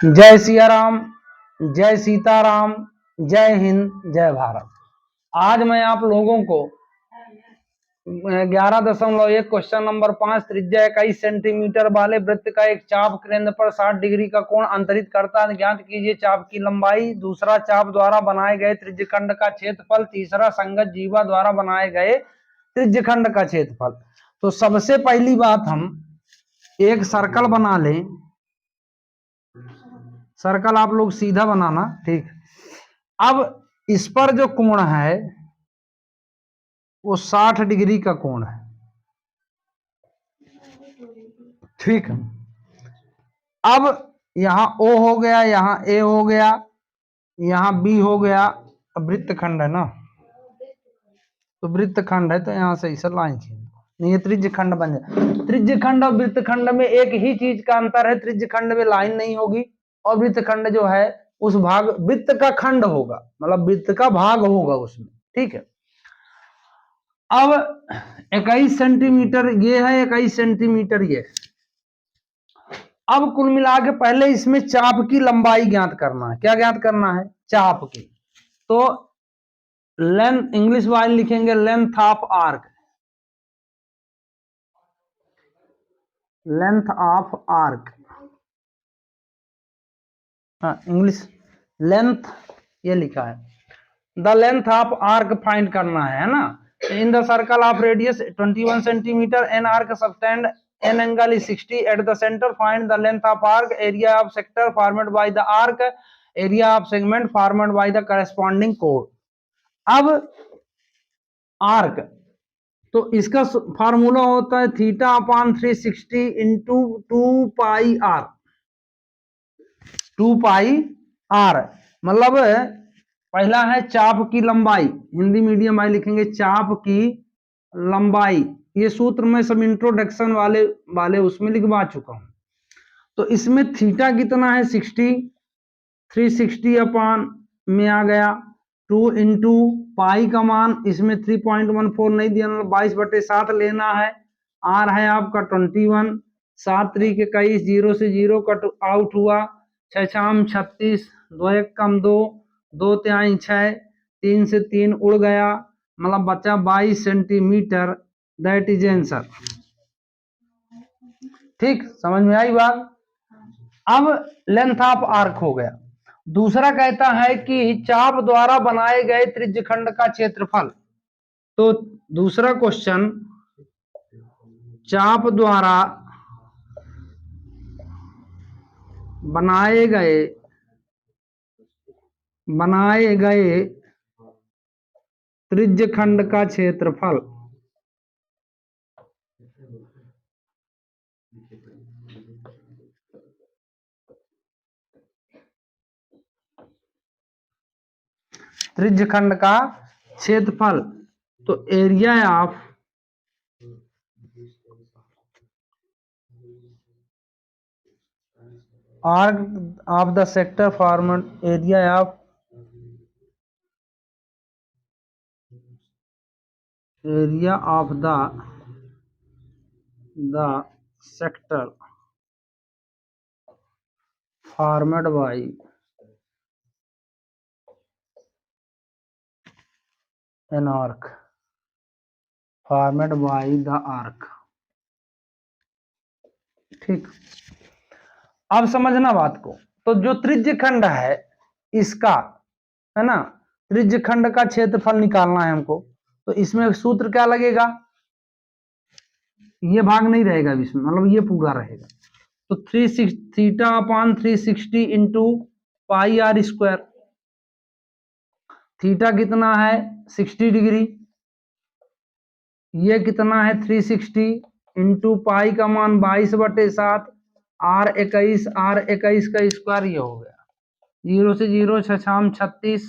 जय सिया राम, जय सीताराम, जय हिंद, जय भारत। आज मैं आप लोगों को 11.1 क्वेश्चन नंबर 5 त्रिज्या 21 सेंटीमीटर वाले वृत्त का एक चाप केंद्र पर 60 डिग्री का कोण अंतरित करता है। ज्ञात कीजिए चाप की लंबाई। दूसरा, चाप द्वारा बनाए गए त्रिज्यखंड का क्षेत्रफल। तीसरा, संगत जीवा द्वारा बनाए गए त्रिज्यखंड का क्षेत्रफल। तो सबसे पहली बात, हम एक सर्कल बना लें। सर्कल आप लोग सीधा बनाना, ठीक। अब इस पर जो कोण है वो 60 डिग्री का कोण है, ठीक है। अब यहां O हो गया, यहां A हो गया, यहां B हो गया। अब वृत्तखंड है ना, तो वृत्तखंड है तो यहां से इसे लाइन खींच दो, ये त्रिज्यखंड बन जाए। त्रिज्यखंड और वृत्तखंड में एक ही चीज का अंतर है, त्रिज्यखंड में लाइन नहीं होगी और वृत्तखंड जो है उस भाग वृत्त का खंड होगा, मतलब वृत्त का भाग होगा उसमें, ठीक है। अब 21 सेंटीमीटर ये है, 21 सेंटीमीटर ये। अब कुल मिला के पहले इसमें चाप की लंबाई ज्ञात करना है। क्या ज्ञात करना है? चाप की। तो लेंथ, इंग्लिश वाले लिखेंगे length of arc, length of arc. हाँ, इंग्लिश लेंथ ये लिखा है। The length of arc find करना है ना। In the circle of radius 21 centimetre an arc subtend an angle is 60 at the centre. Find the length of arc, area of sector formed by the arc, area of segment formed by the corresponding code. अब arc, तो इसका formula होता है theta upon 360 into 2 pi r. 2 pi r मतलब पहला है चाप की लंबाई, हिंदी मीडियम वाले लिखेंगे चाप की लंबाई। ये सूत्र मैं सब इंट्रोडक्शन वाले उसमें लिखवा चुका हूं। तो इसमें थीटा कितना है 60, 360 अपॉन में आ गया 2 इंटू पाई का मान इसमें 3.14 नहीं दिया, 22/7 लेना है। आर है आपका 21, 7 3 के 21, 0 से 0 कट आउट हुआ, 6 6 36, 2 1 कम 2, 2 3 6, 3 से 3 उड़ गया, मतलब बचा 22 सेंटीमीटर। That is answer. ठीक, समझ में आई बात। अब लेंथ ऑफ आर्क हो गया। दूसरा कहता है कि चाप द्वारा बनाए गए त्रिज्यखंड का क्षेत्रफल। तो दूसरा क्वेश्चन, चाप द्वारा बनाए गए त्रिज्यखंड का क्षेत्रफल। त्रिज्यखंड का क्षेत्रफल, तो area of arc of the sector formed, area of the sector formed by an arc, formed by the arc. ठीक, अब समझना बात को। तो जो त्रिज्यखंड है इसका, है ना, त्रिज्यखंड का क्षेत्रफल निकालना है हमको। तो इसमें सूत्र क्या लगेगा? ये भाग नहीं रहेगा इसमें, मतलब ये पूरा रहेगा। तो 360 theta upon 360 into pi r square. Theta कितना है 60 डिग्री, ये कितना है 360 इंटू पाई का मान 22/7, R21 का स्क्वायर, ये हो गया 0 से 0 6 6 36,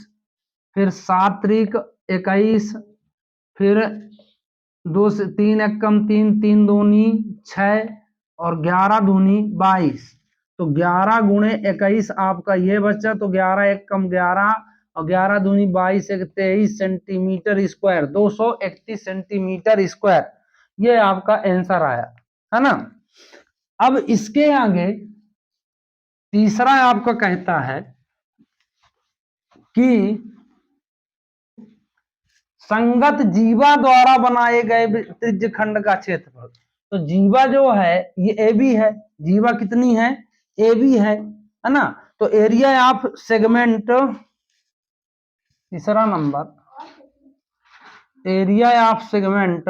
फिर 7 3 21, फिर 2 से 3 1 कम 3, 3 दूनी 6 और 11 दूनी 22। तो 11 गुणे 21 आपका ये बचा, तो 11 1 कम 11 और 11 दूनी 22 एक 23 सेंटीमीटर स्क्वायर, 231 सेंटीमीटर स्क्वायर। ये आपका आंसर आया, है ना। अब इसके आगे तीसरा आपका कहता है कि संगत जीवा द्वारा बनाए गए त्रिज्य खंड का क्षेत्रफल। तो जीवा जो है ये ए बी है, जीवा कितनी है, ए बी है ना। तो एरिया ऑफ सेगमेंट, तीसरा नंबर, area of segment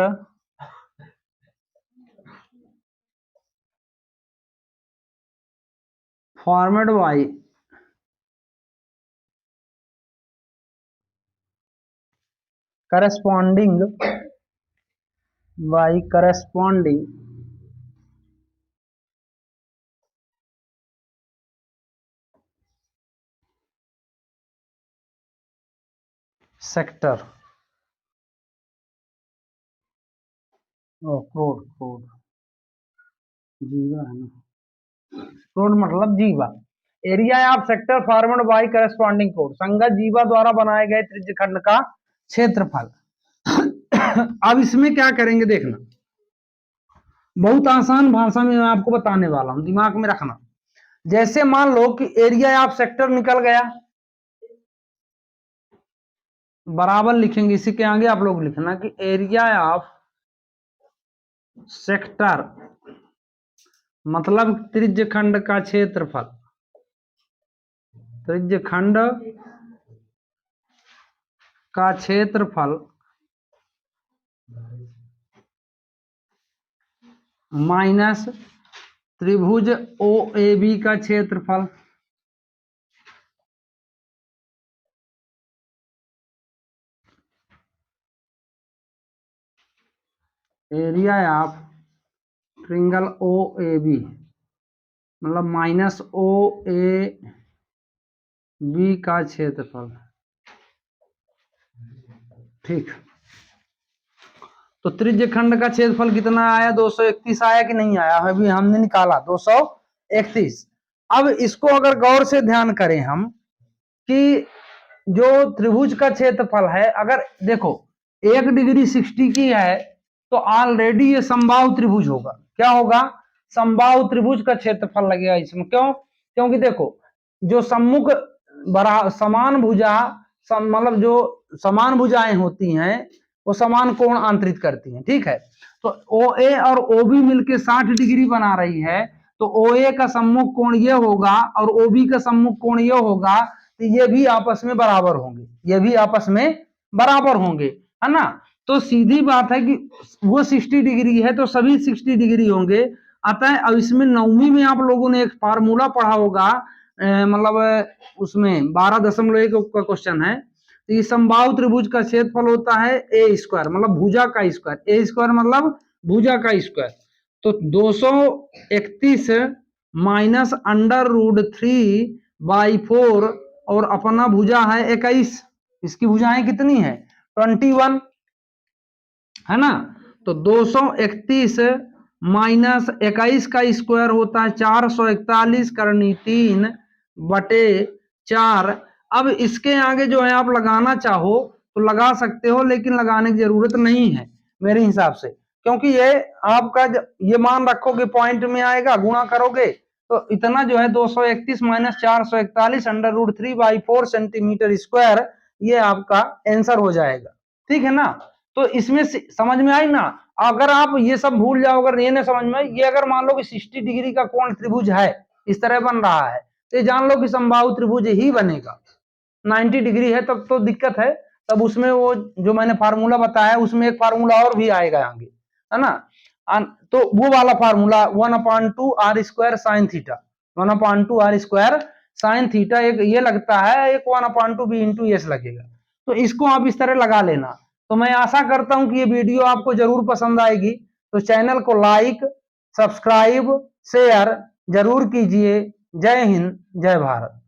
formed by corresponding sector, क्रोड जीवा है ना, क्रोड मतलब जीवा। Area of sector formed by corresponding कोड, संगत जीवा द्वारा बनाए गए त्रिज्य खंड का क्षेत्रफल। अब इसमें क्या करेंगे देखना, बहुत आसान भाषा में मैं आपको बताने वाला हूं, दिमाग में रखना। जैसे मान लो कि एरिया ऑफ सेक्टर निकल गया, बराबर लिखेंगे, इसी के आगे आप लोग लिखना कि एरिया ऑफ सेक्टर मतलब त्रिज्य खंड का क्षेत्रफल, त्रिज्य खंड का क्षेत्रफल माइनस त्रिभुज ओ ए बी का क्षेत्रफल। Area of triangle O A B मतलब माइनस ओ ए बी का क्षेत्रफल। ठीक, तो त्रिज्य खंड का क्षेत्रफल कितना आया, 231 आया कि नहीं आया, अभी हमने निकाला 231। अब इसको अगर गौर से ध्यान करें हम कि जो त्रिभुज का क्षेत्रफल है, अगर देखो 1 डिग्री 60 की है तो ऑलरेडी ये समबाहु त्रिभुज होगा। क्या होगा, समबाहु त्रिभुज का क्षेत्रफल लगेगा इसमें। क्यों, क्योंकि देखो जो सम्मुख समान भुजा मतलब जो समान भुजाएं होती हैं वो समान कोण आंतरित करती हैं, ठीक है। तो ओ ए और ओ बी मिलके 60 डिग्री बना रही है, तो ओ ए का सम्मुख कोण ये होगा और ओ बी का सम्मुख कोण ये होगा, तो ये भी आपस में बराबर होंगे, ये भी आपस में बराबर होंगे, है ना। तो सीधी बात है कि वो 60 डिग्री है तो सभी 60 डिग्री होंगे। अतः अब इसमें 9वीं में आप लोगों ने एक फार्मूला पढ़ा होगा, मतलब उसमें 12.1 का क्वेश्चन है। तो ये समबाहु त्रिभुज का क्षेत्रफल होता है ए स्क्वायर मतलब भुजा का स्क्वायर, ए स्क्वायर मतलब भुजा का स्क्वायर। तो 231 माइनस √3/4 और अपना भुजा है 21, इसकी भुजाएं कितनी है 21, है ना। तो 231 माइनस 21 का स्क्वायर होता है 441 करनी 3/4। अब इसके आगे जो है आप लगाना चाहो तो लगा सकते हो, लेकिन लगाने की जरूरत नहीं है मेरे हिसाब से, क्योंकि ये आपका ये मान रखोगे पॉइंट में आएगा, गुणा करोगे तो इतना जो है 231 माइनस 441 √3/4 सेंटीमीटर स्क्वायर, ये आपका आंसर हो जाएगा, ठीक है ना। तो इसमें समझ में आई ना। अगर आप ये सब भूल जाओ, अगर ये नहीं समझ में, ये अगर मान लो कि 60 डिग्री का कोण त्रिभुज है, इस तरह बन रहा है, तो जान लो कि समबाहु त्रिभुज ही बनेगा। 90 डिग्री है तब तो दिक्कत है, तब उसमें वो जो मैंने फार्मूला बताया उसमें एक फार्मूला और भी आएगा आगे, है ना। तो वो वाला formula 1/2 r square sine theta, 1/2 r square sine theta, एक ये लगता है, एक 1/2 b इंटू एस लगेगा। तो इसको आप इस तरह लगा लेना। तो मैं आशा करता हूं कि ये वीडियो आपको जरूर पसंद आएगी, तो चैनल को लाइक, सब्सक्राइब, शेयर जरूर कीजिए। जय हिंद, जय भारत।